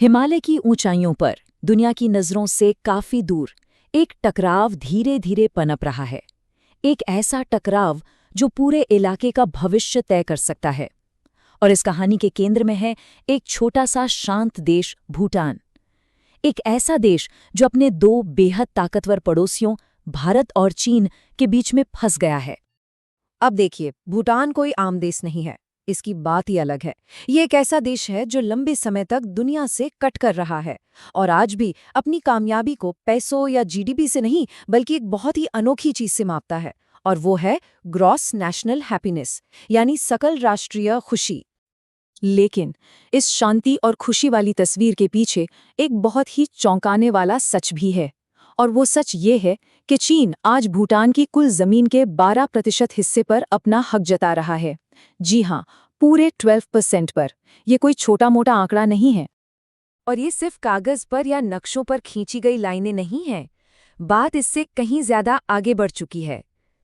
हिमालय की ऊंचाइयों पर दुनिया की नज़रों से काफी दूर एक टकराव धीरे धीरे पनप रहा है। एक ऐसा टकराव जो पूरे इलाके का भविष्य तय कर सकता है। और इस कहानी के केंद्र में है एक छोटा सा शांत देश भूटान। एक ऐसा देश जो अपने दो बेहद ताकतवर पड़ोसियों भारत और चीन के बीच में फंस गया है। अब देखिए, भूटान कोई आम देश नहीं है। इसकी बात ही अलग है। ये एक ऐसा देश है जो लंबे समय तक दुनिया से कट कर रहा है और आज भी अपनी कामयाबी को पैसों या जीडीपी से नहीं बल्कि एक बहुत ही अनोखी चीज से मापता है, और वो है ग्रॉस नेशनल हैप्पीनेस, यानी सकल राष्ट्रीय खुशी। लेकिन इस शांति और खुशी वाली तस्वीर के पीछे एक बहुत ही चौंकाने वाला सच भी है। और वो सच ये है कि चीन आज भूटान की कुल जमीन के 12% हिस्से पर अपना हक जता रहा है। जी हाँ, पूरे 12% पर। ये कोई छोटा मोटा आंकड़ा नहीं है। और ये सिर्फ कागज पर या नक्शों पर खींची गई लाइनें नहीं हैं। बात इससे कहीं ज्यादा आगे बढ़ चुकी है।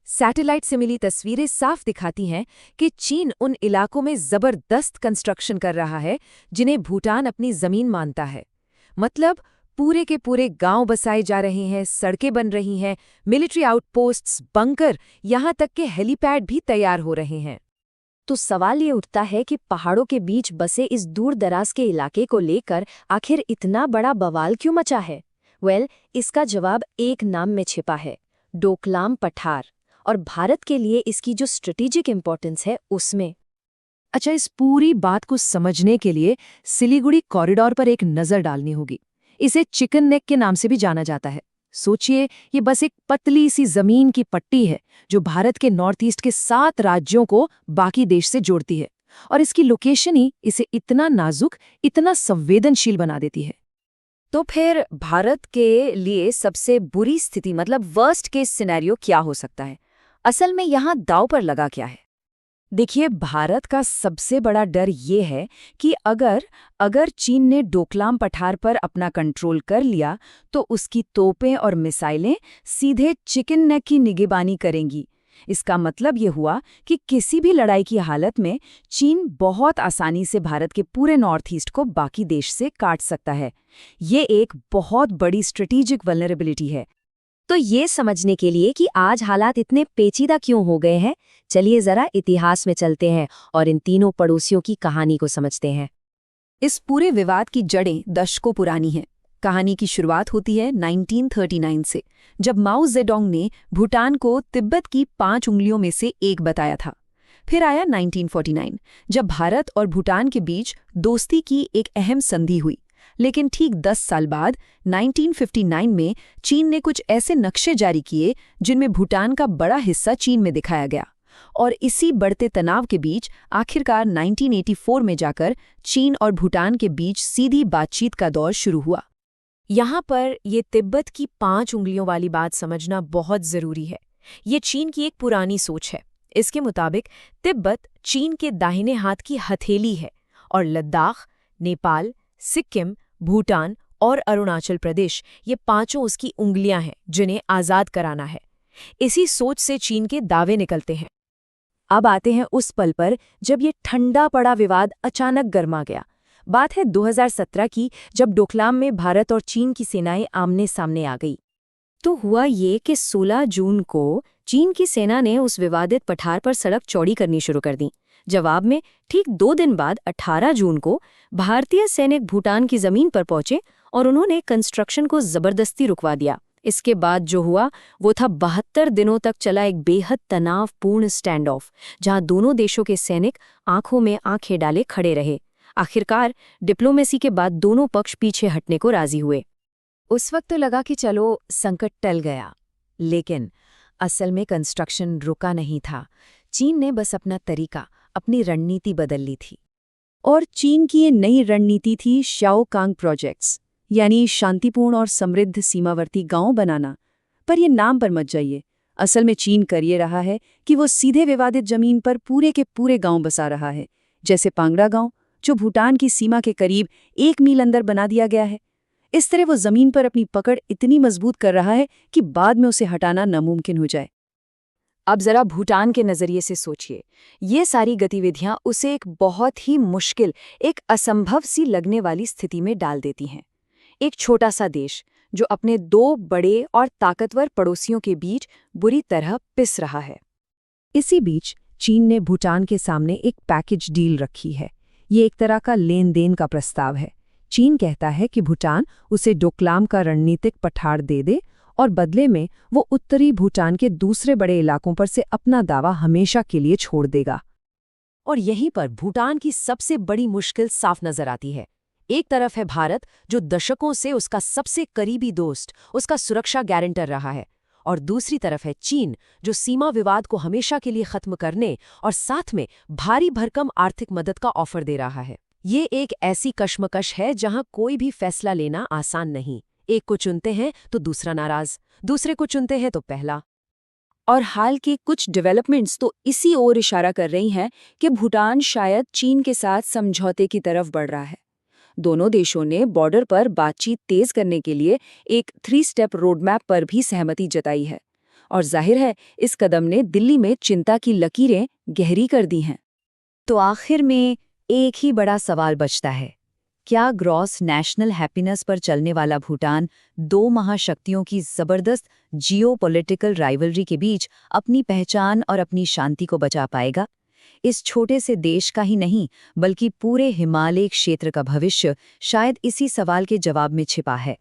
सैटेलाइट से मिली तस्वीरें साफ दिखाती हैं कि चीन उन इलाकों में जबरदस्त कंस्ट्रक्शन कर रहा है जिन्हें भूटान अपनी जमीन मानता है। मतलब पूरे के पूरे गांव बसाए जा रहे हैं, सड़कें बन रही हैं, मिलिट्री आउटपोस्ट्स, बंकर, यहां तक के हेलीपैड भी तैयार हो रहे हैं। तो सवाल ये उठता है कि पहाड़ों के बीच बसे इस दूर दराज के इलाके को लेकर आखिर इतना बड़ा बवाल क्यों मचा है? इसका जवाब एक नाम में छिपा है, डोकलाम पठार। और भारत के लिए इसकी जो स्ट्रेटेजिक इंपॉर्टेंस है उसमें। अच्छा, इस पूरी बात को समझने के लिए सिलीगुड़ी कॉरिडोर पर एक नज़र डालनी होगी। इसे चिकन नेक के नाम से भी जाना जाता है। सोचिए, ये बस एक पतली सी जमीन की पट्टी है जो भारत के नॉर्थ ईस्ट के 7 राज्यों को बाकी देश से जोड़ती है। और इसकी लोकेशन ही इसे इतना नाजुक, इतना संवेदनशील बना देती है। तो फिर भारत के लिए सबसे बुरी स्थिति, मतलब वर्स्ट केस सिनेरियो क्या हो सकता है? असल में यहाँ दांव पर लगा क्या है? देखिए, भारत का सबसे बड़ा डर ये है कि अगर चीन ने डोकलाम पठार पर अपना कंट्रोल कर लिया तो उसकी तोपें और मिसाइलें सीधे चिकन नेक की निगरानी करेंगी। इसका मतलब ये हुआ कि किसी भी लड़ाई की हालत में चीन बहुत आसानी से भारत के पूरे नॉर्थ ईस्ट को बाकी देश से काट सकता है। ये एक बहुत बड़ी स्ट्रेटेजिक वल्नरेबिलिटी है। तो ये समझने के लिए कि आज हालात इतने पेचीदा क्यों हो गए हैं, चलिए जरा इतिहास में चलते हैं और इन तीनों पड़ोसियों की कहानी को समझते हैं। इस पूरे विवाद की जड़ें दशकों पुरानी हैं। कहानी की शुरुआत होती है 1939 से, जब माओ जेडोंग ने भूटान को तिब्बत की 5 उंगलियों में से एक बताया था। फिर आया 1949, जब भारत और भूटान के बीच दोस्ती की एक अहम संधि हुई। लेकिन ठीक 10 साल बाद 1959 में चीन ने कुछ ऐसे नक्शे जारी किए जिनमें भूटान का बड़ा हिस्सा चीन में दिखाया गया। और इसी बढ़ते तनाव के बीच आखिरकार 1984 में जाकर चीन और भूटान के बीच सीधी बातचीत का दौर शुरू हुआ। यहाँ पर ये तिब्बत की 5 उंगलियों वाली बात समझना बहुत ज़रूरी है। ये चीन की एक पुरानी सोच है। इसके मुताबिक तिब्बत चीन के दाहिने हाथ की हथेली है और लद्दाख, नेपाल, सिक्किम, भूटान और अरुणाचल प्रदेश, ये 5 उसकी उंगलियां हैं जिन्हें आज़ाद कराना है। इसी सोच से चीन के दावे निकलते हैं। अब आते हैं उस पल पर जब ये ठंडा पड़ा विवाद अचानक गर्मा गया। बात है 2017 की, जब डोकलाम में भारत और चीन की सेनाएं आमने सामने आ गई। तो हुआ ये कि 16 जून को चीन की सेना ने उस विवादित पठार पर सड़क चौड़ी करनी शुरू कर दी। जवाब में ठीक 2 दिन बाद 18 जून को भारतीय सैनिक भूटान की जमीन पर पहुंचे और उन्होंने कंस्ट्रक्शन को जबरदस्ती रुकवा दिया। इसके बाद जो हुआ वो था 72 दिनों तक चला एक बेहद तनावपूर्ण स्टैंड ऑफ, जहां दोनों देशों के सैनिक आंखों में आंखें डाले खड़े रहे। आखिरकार डिप्लोमेसी के बाद दोनों पक्ष पीछे हटने को राजी हुए। उस वक्त तो लगा कि चलो संकट टल गया, लेकिन असल में कंस्ट्रक्शन रुका नहीं था। चीन ने बस अपना तरीका, अपनी रणनीति बदल ली थी। और चीन की ये नई रणनीति थी शाओकांग प्रोजेक्ट्स, यानी शांतिपूर्ण और समृद्ध सीमावर्ती गांव बनाना। पर ये नाम पर मत जाइए, असल में चीन कर ये रहा है कि वो सीधे विवादित जमीन पर पूरे के पूरे गांव बसा रहा है। जैसे पांगड़ा गांव, जो भूटान की सीमा के करीब 1 मील अंदर बना दिया गया है। इस तरह वो जमीन पर अपनी पकड़ इतनी मजबूत कर रहा है कि बाद में उसे हटाना नामुमकिन हो जाए। अब जरा भूटान के नजरिए से सोचिए, ये सारी गतिविधियां उसे एक बहुत ही मुश्किल, एक असंभव सी लगने वाली स्थिति में डाल देती हैं। एक छोटा सा देश जो अपने दो बड़े और ताकतवर पड़ोसियों के बीच बुरी तरह पिस रहा है। इसी बीच चीन ने भूटान के सामने एक पैकेज डील रखी है। ये एक तरह का लेन देन का प्रस्ताव है। चीन कहता है कि भूटान उसे डोकलाम का रणनीतिक पठार दे दे और बदले में वो उत्तरी भूटान के दूसरे बड़े इलाकों पर से अपना दावा हमेशा के लिए छोड़ देगा। और यहीं पर भूटान की सबसे बड़ी मुश्किल साफ नजर आती है। एक तरफ है भारत, जो दशकों से उसका सबसे करीबी दोस्त, उसका सुरक्षा गारंटर रहा है, और दूसरी तरफ है चीन, जो सीमा विवाद को हमेशा के लिए खत्म करने और साथ में भारी भरकम आर्थिक मदद का ऑफर दे रहा है। ये एक ऐसी कशमकश है जहां कोई भी फैसला लेना आसान नहीं। एक को चुनते हैं तो दूसरा नाराज, दूसरे को चुनते हैं तो पहला। और हाल की कुछ डेवलपमेंट्स तो इसी ओर इशारा कर रही हैं कि भूटान शायद चीन के साथ समझौते की तरफ बढ़ रहा है। दोनों देशों ने बॉर्डर पर बातचीत तेज करने के लिए एक 3 स्टेप रोडमैप पर भी सहमति जताई है, और जाहिर है इस कदम ने दिल्ली में चिंता की लकीरें गहरी कर दी हैं। तो आखिर में एक ही बड़ा सवाल बचता है, क्या ग्रॉस नेशनल हैप्पीनेस पर चलने वाला भूटान दो महाशक्तियों की जबरदस्त जियोपॉलिटिकल राइवलरी के बीच अपनी पहचान और अपनी शांति को बचा पाएगा? इस छोटे से देश का ही नहीं, बल्कि पूरे हिमालय क्षेत्र का भविष्य शायद इसी सवाल के जवाब में छिपा है।